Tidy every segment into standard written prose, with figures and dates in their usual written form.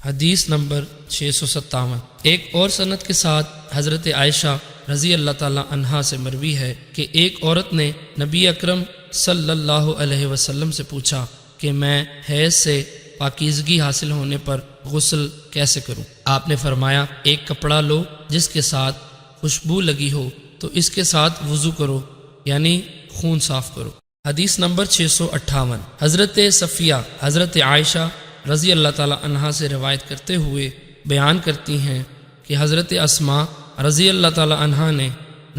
حدیث نمبر 657۔ ایک اور سند کے ساتھ حضرت عائشہ رضی اللہ تعالی عنہا سے مروی ہے کہ ایک عورت نے نبی اکرم صلی اللہ علیہ وسلم سے پوچھا کہ میں حیض سے پاکیزگی حاصل ہونے پر غسل کیسے کروں؟ آپ نے فرمایا، ایک کپڑا لو جس کے ساتھ خوشبو لگی ہو تو اس کے ساتھ وضو کرو، یعنی خون صاف کرو۔ حدیث نمبر 658۔ حضرت صفیہ حضرت عائشہ رضی اللہ تعالی عنہا سے روایت کرتے ہوئے بیان کرتی ہیں کہ حضرت اسماء رضی اللہ تعالی عنہا نے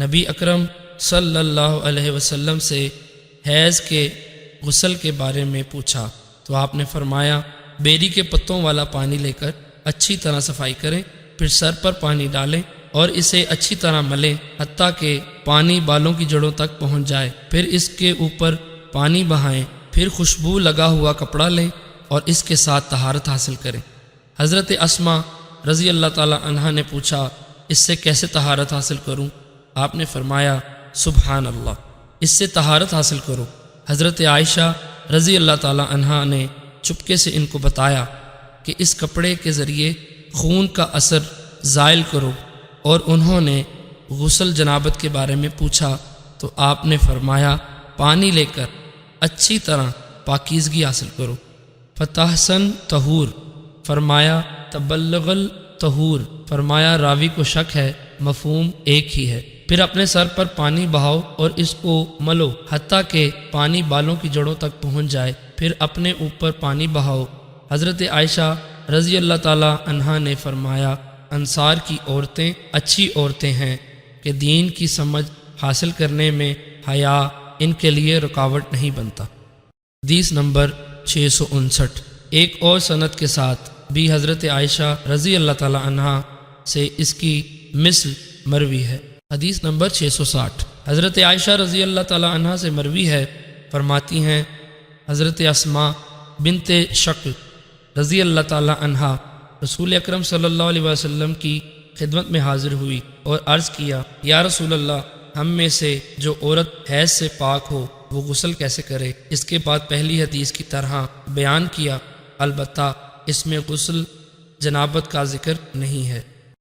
نبی اکرم صلی اللہ علیہ وسلم سے حیض کے غسل کے بارے میں پوچھا تو آپ نے فرمایا، بیری کے پتوں والا پانی لے کر اچھی طرح صفائی کریں، پھر سر پر پانی ڈالیں اور اسے اچھی طرح ملیں حتیٰ کہ پانی بالوں کی جڑوں تک پہنچ جائے، پھر اس کے اوپر پانی بہائیں، پھر خوشبو لگا ہوا کپڑا لیں اور اس کے ساتھ طہارت حاصل کریں۔ حضرت اسماء رضی اللہ تعالی عنہا نے پوچھا، اس سے کیسے طہارت حاصل کروں؟ آپ نے فرمایا، سبحان اللہ، اس سے طہارت حاصل کرو۔ حضرت عائشہ رضی اللہ تعالی عنہا نے چپکے سے ان کو بتایا کہ اس کپڑے کے ذریعے خون کا اثر زائل کرو، اور انہوں نے غسل جنابت کے بارے میں پوچھا تو آپ نے فرمایا، پانی لے کر اچھی طرح پاکیزگی حاصل کرو۔ فتحسن طہور فرمایا، تبلغ الطہور فرمایا، راوی کو شک ہے، مفہوم ایک ہی ہے۔ پھر اپنے سر پر پانی بہاؤ اور اس کو ملو حتیٰ کہ پانی بالوں کی جڑوں تک پہنچ جائے، پھر اپنے اوپر پانی بہاؤ۔ حضرت عائشہ رضی اللہ تعالی عنہا نے فرمایا، انصار کی عورتیں اچھی عورتیں ہیں کہ دین کی سمجھ حاصل کرنے میں حیا ان کے لیے رکاوٹ نہیں بنتا۔ حدیث نمبر 659۔ ایک اور سند کے ساتھ بھی حضرت عائشہ رضی اللہ تعالی عنہا سے اس کی مثل مروی ہے۔ حدیث نمبر 660۔ حضرت عائشہ رضی اللہ تعالی عنہا سے مروی ہے، فرماتی ہیں، حضرت اسماء بنت شکل رضی اللہ تعالی عنہا رسول اکرم صلی اللہ علیہ وسلم کی خدمت میں حاضر ہوئی اور عرض کیا، یا رسول اللہ، ہم میں سے جو عورت حیض سے پاک ہو وہ غسل کیسے کرے؟ اس کے بعد پہلی حدیث کی طرح بیان کیا، البتہ اس میں غسل جنابت کا ذکر نہیں ہے۔